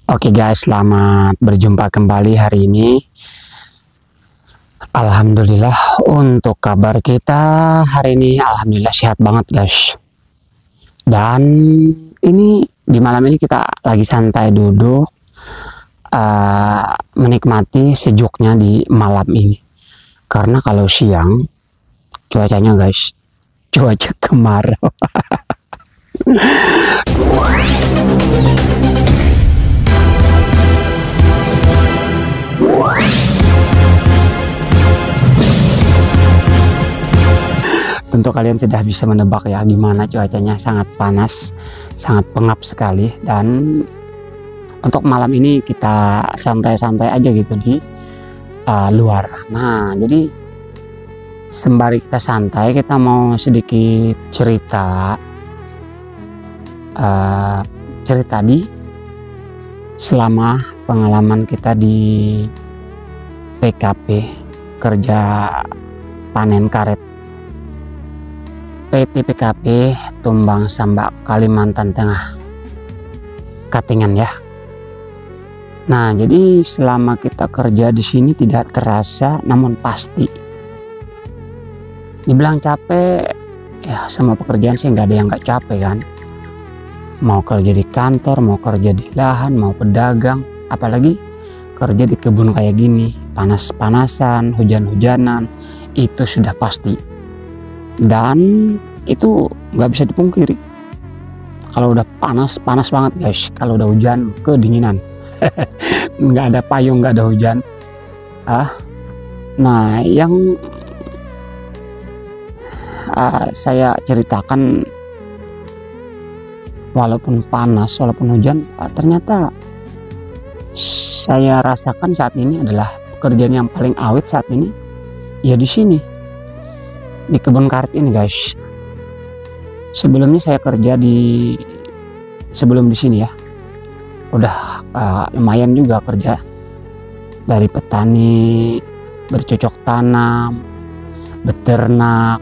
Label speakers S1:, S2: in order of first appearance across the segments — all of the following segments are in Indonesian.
S1: Oke guys, selamat berjumpa kembali hari ini. Alhamdulillah untuk kabar kita hari ini, alhamdulillah sehat banget guys. Dan ini di malam ini kita lagi santai duduk, menikmati sejuknya di malam ini. Karena kalau siang cuacanya guys, cuaca kemarau. Tentu kalian sudah bisa menebak ya gimana cuacanya, sangat panas, sangat pengap sekali. Dan untuk malam ini kita santai-santai aja gitu di luar. Nah, jadi sembari kita santai, kita mau sedikit cerita di selama pengalaman kita di PKP, kerja panen karet PT PKP Tumbang Sambak, Kalimantan Tengah, Katingan ya. Nah, jadi selama kita kerja di sini tidak terasa, namun pasti dibilang capek ya, sama pekerjaan sih nggak ada yang nggak capek kan. Mau kerja di kantor, mau kerja di lahan, mau pedagang, apalagi kerja di kebun kayak gini, panas-panasan, hujan-hujanan, itu sudah pasti. Dan itu nggak bisa dipungkiri, kalau udah panas banget guys, kalau udah hujan kedinginan. Nggak ada payung, nggak ada hujan. Nah, yang saya ceritakan, walaupun panas, walaupun hujan, ternyata saya rasakan saat ini adalah pekerjaan yang paling awet saat ini ya di sini, di kebun karet ini guys. Sebelumnya saya kerja sebelum di sini ya, udah lumayan juga kerja dari petani, bercocok tanam, beternak,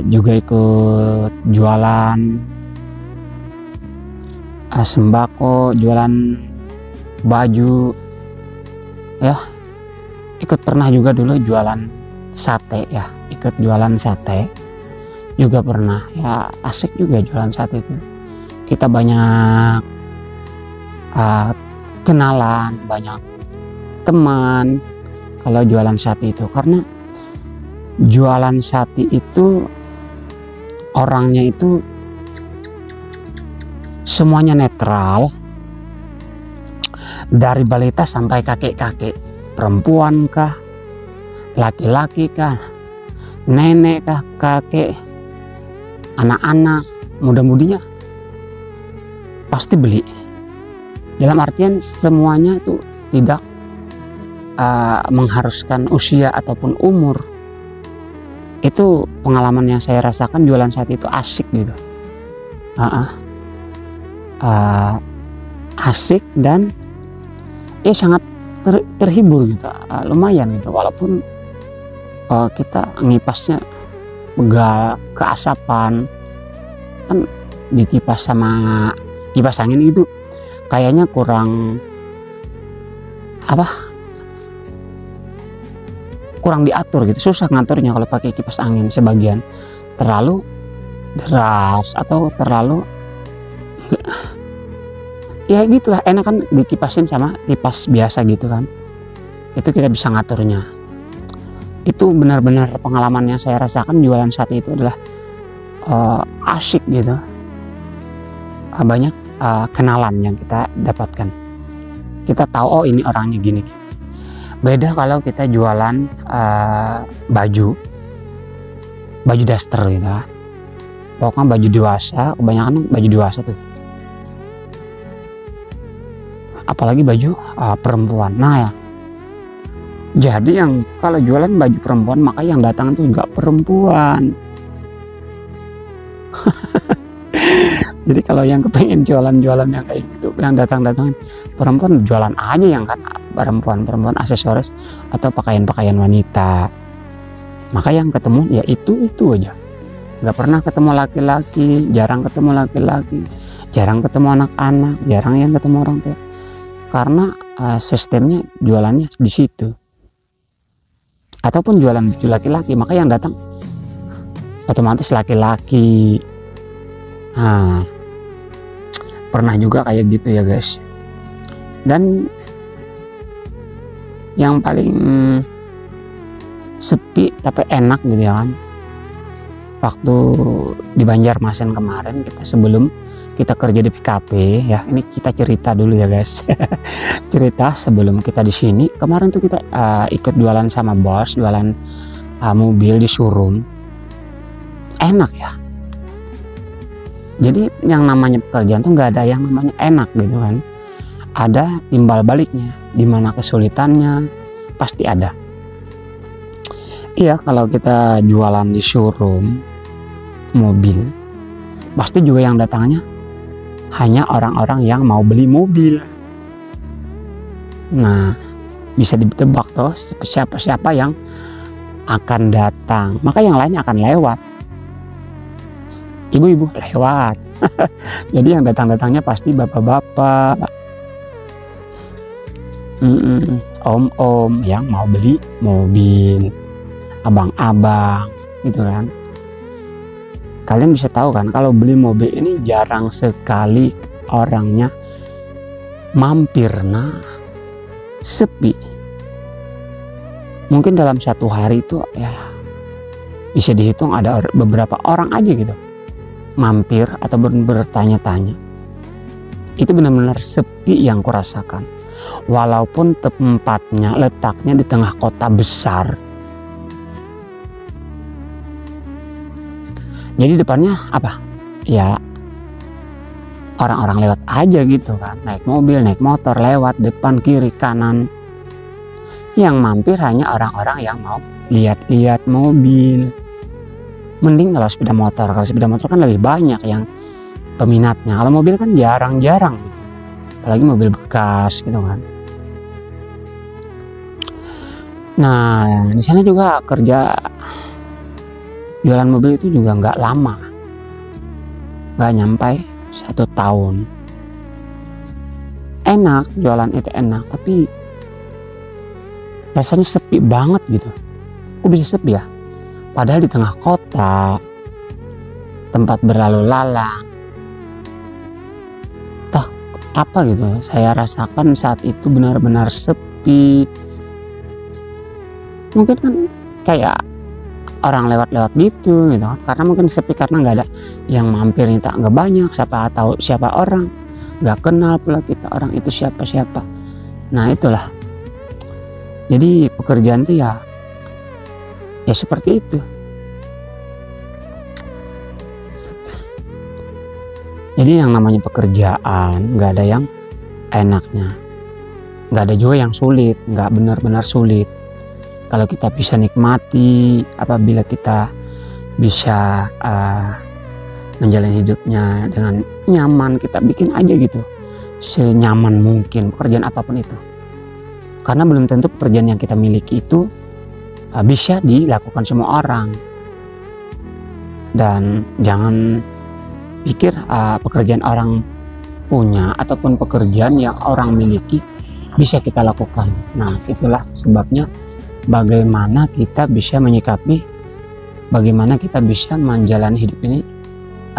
S1: juga ikut jualan sembako, jualan baju ya, ikut pernah juga dulu jualan sate ya, ikut jualan sate juga pernah ya. Asik juga jualan sate itu, kita banyak kenalan, banyak teman kalau jualan sate itu. Karena jualan sate itu orangnya itu semuanya netral, dari balita sampai kakek-kakek, perempuan kah, laki-laki kah, nenek kah, kakek, anak-anak, muda-mudinya pasti beli. Dalam artian semuanya itu tidak mengharuskan usia ataupun umur. Itu pengalaman yang saya rasakan, jualan saat itu asik gitu. Asik dan sangat terhibur gitu, lumayan gitu. Walaupun kita ngipasnya keasapan kan, dikipas sama kipas angin itu kayaknya kurang diatur gitu, susah ngaturnya kalau pakai kipas angin. Sebagian terlalu deras atau terlalu ya gitulah, enak kan dikipasin sama kipas biasa gitu kan, itu kita bisa ngaturnya. Itu benar-benar pengalaman yang saya rasakan jualan saat itu adalah asyik gitu. Banyak kenalan yang kita dapatkan, kita tahu oh ini orangnya gini. Beda kalau kita jualan baju daster gitu, pokoknya baju dewasa, kebanyakan baju dewasa tuh, apalagi baju perempuan. Nah ya, jadi yang kalau jualan baju perempuan, maka yang datang tuh juga perempuan. Jadi kalau yang kepengen jualan yang kayak gitu, yang datang perempuan, jualan aja yang kan perempuan aksesoris atau pakaian wanita. Maka yang ketemu ya itu aja, nggak pernah ketemu laki-laki, jarang ketemu laki-laki, jarang ketemu anak-anak, jarang yang ketemu orang tua, karena sistemnya jualannya di situ. Ataupun jualan baju laki-laki, maka yang datang otomatis laki-laki. Nah, pernah juga kayak gitu ya guys. Dan yang paling sepi tapi enak gitu ya kan, waktu di Banjarmasin kemarin, kita sebelum kita kerja di PKP ya, ini kita cerita dulu ya guys. Cerita sebelum kita di sini kemarin tuh kita ikut jualan sama bos, jualan mobil di showroom. Enak ya, jadi yang namanya pekerjaan tuh nggak ada yang namanya enak gitu kan, ada timbal baliknya, dimana kesulitannya pasti ada. Iya, kalau kita jualan di showroom mobil, pasti juga yang datangnya hanya orang-orang yang mau beli mobil. Nah, bisa ditebak tuh siapa-siapa yang akan datang, maka yang lainnya akan lewat. Ibu-ibu lewat. Jadi yang datang-datangnya pasti bapak-bapak, om-om yang mau beli mobil, abang-abang gitu kan. Kalian bisa tahu kan, kalau beli mobil ini jarang sekali orangnya mampir. Nah, sepi. Mungkin dalam satu hari itu ya bisa dihitung ada beberapa orang aja gitu mampir atau bertanya-tanya. Itu benar-benar sepi yang kurasakan. Walaupun tempatnya letaknya di tengah kota besar. Jadi depannya apa? Ya orang-orang lewat aja gitu kan, naik mobil, naik motor, lewat depan, kiri, kanan. Yang mampir hanya orang-orang yang mau lihat-lihat mobil. Mending kalau sepeda motor kan lebih banyak yang peminatnya. Kalau mobil kan jarang-jarang, apalagi mobil bekas gitu kan. Nah, di sana juga kerja jualan mobil itu juga nggak lama, nggak nyampe 1 tahun. Enak, jualan itu enak, tapi rasanya sepi banget gitu. Kok bisa sepi ya? Padahal di tengah kota, tempat berlalu lalang. Entah apa gitu, saya rasakan saat itu benar-benar sepi. Mungkin kan kayak orang lewat-lewat gitu kan, karena mungkin sepi karena nggak ada yang mampirnya, tak nggak banyak, siapa tahu siapa orang, nggak kenal pula kita orang itu siapa-siapa. Nah itulah, jadi pekerjaan tuh ya seperti itu. Jadi yang namanya pekerjaan nggak ada yang enaknya, nggak ada juga yang sulit, nggak benar-benar sulit. Kalau kita bisa nikmati, apabila kita bisa menjalani hidupnya dengan nyaman, kita bikin aja gitu senyaman mungkin pekerjaan apapun itu. Karena belum tentu pekerjaan yang kita miliki itu bisa dilakukan semua orang. Dan jangan pikir pekerjaan orang punya ataupun pekerjaan yang orang miliki bisa kita lakukan. Nah itulah sebabnya bagaimana kita bisa menyikapi, bagaimana kita bisa menjalani hidup ini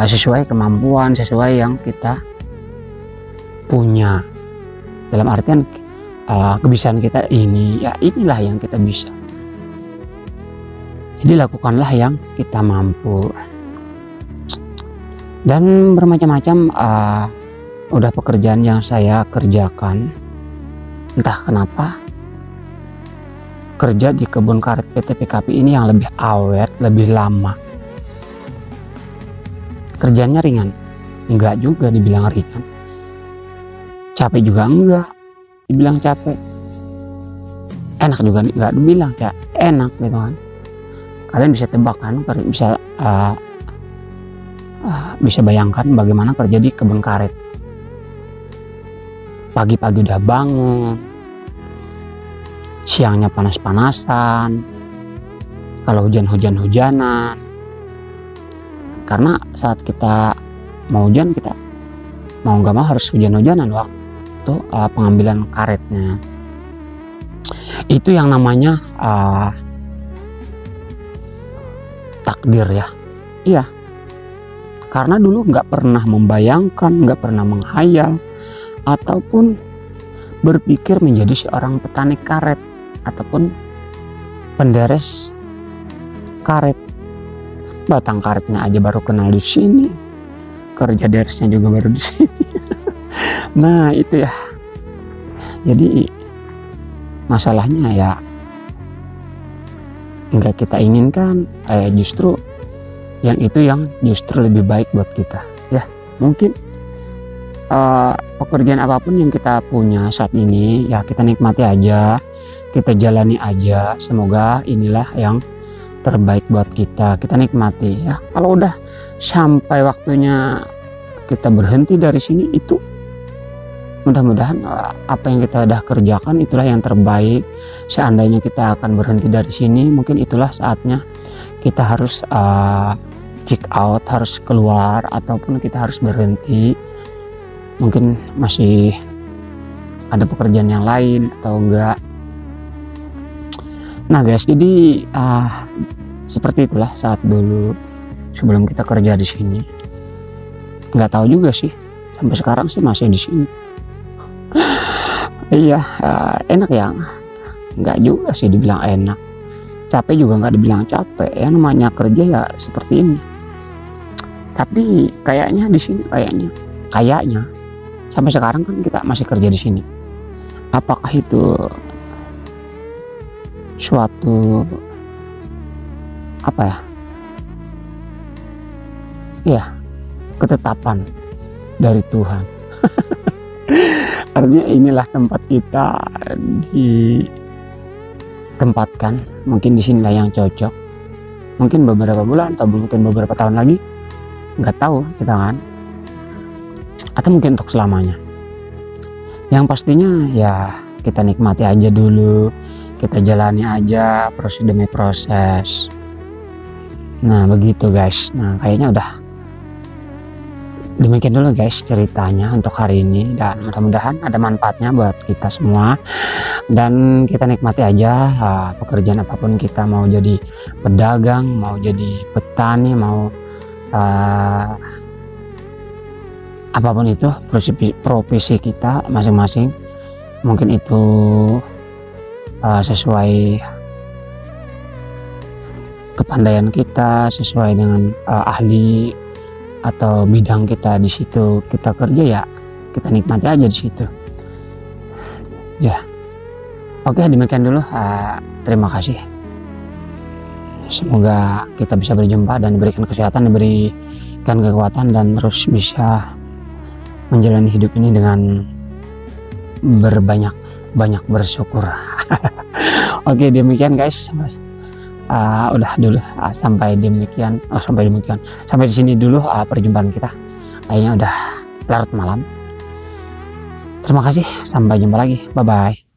S1: sesuai kemampuan, sesuai yang kita punya. Dalam artian kebiasaan kita ini, ya inilah yang kita bisa. Jadi lakukanlah yang kita mampu. Dan bermacam-macam udah pekerjaan yang saya kerjakan. Entah kenapa kerja di kebun karet PT PKP ini yang lebih awet, lebih lama. Kerjanya ringan? Enggak juga dibilang ringan. Capek juga enggak dibilang capek. Enak juga enggak dibilang ya enak gitu kan. Kalian bisa tebak kan, bisa bayangkan bagaimana kerja di kebun karet. Pagi-pagi udah bangun, siangnya panas-panasan, kalau hujan-hujanan. Karena saat kita mau hujan, kita mau nggak mau harus hujan-hujanan waktu pengambilan karetnya. Itu yang namanya takdir ya. Iya, karena dulu nggak pernah membayangkan, nggak pernah menghayal ataupun berpikir menjadi seorang petani karet ataupun penderes karet. Batang karetnya aja baru kenal di sini, kerja deresnya juga baru di sini. Nah itu ya, jadi masalahnya ya nggak kita inginkan, justru yang itu yang justru lebih baik buat kita ya. Mungkin pekerjaan apapun yang kita punya saat ini ya kita nikmati aja, kita jalani aja. Semoga inilah yang terbaik buat kita nikmati ya. Kalau udah sampai waktunya kita berhenti dari sini, itu mudah-mudahan apa yang kita udah kerjakan itulah yang terbaik. Seandainya kita akan berhenti dari sini, mungkin itulah saatnya kita harus check out, harus keluar, ataupun kita harus berhenti. Mungkin masih ada pekerjaan yang lain atau enggak. Nah guys, jadi seperti itulah saat dulu sebelum kita kerja di sini. Nggak tahu juga sih, sampai sekarang sih masih di sini. Iya, enak ya? Nggak juga sih dibilang enak. Capek juga nggak dibilang capek ya, namanya kerja ya seperti ini. Tapi kayaknya di sini kayaknya sampai sekarang kan kita masih kerja di sini. Apakah itu suatu apa ya? Ya, ketetapan dari Tuhan. Artinya inilah tempat kita ditempatkan. Mungkin di sinilah yang cocok. Mungkin beberapa bulan atau mungkin beberapa tahun lagi, nggak tahu kita kan. Atau mungkin untuk selamanya. Yang pastinya ya kita nikmati aja dulu, kita jalani aja proses demi proses. Nah begitu guys. Nah kayaknya udah demikian dulu guys ceritanya untuk hari ini, dan mudah-mudahan ada manfaatnya buat kita semua, dan kita nikmati aja pekerjaan apapun kita, mau jadi pedagang, mau jadi petani, mau apapun itu profesi kita masing-masing. Mungkin itu sesuai kepandaian kita, sesuai dengan ahli atau bidang kita di situ kita kerja, ya kita nikmati aja di situ ya. Oke, demikian dulu. Terima kasih, semoga kita bisa berjumpa dan diberikan kesehatan, diberikan kekuatan, dan terus bisa menjalani hidup ini dengan berbanyak bersyukur. Oke, demikian guys. Udah dulu sampai di sini dulu perjumpaan kita. Kayaknya udah larut malam. Terima kasih, sampai jumpa lagi, bye bye.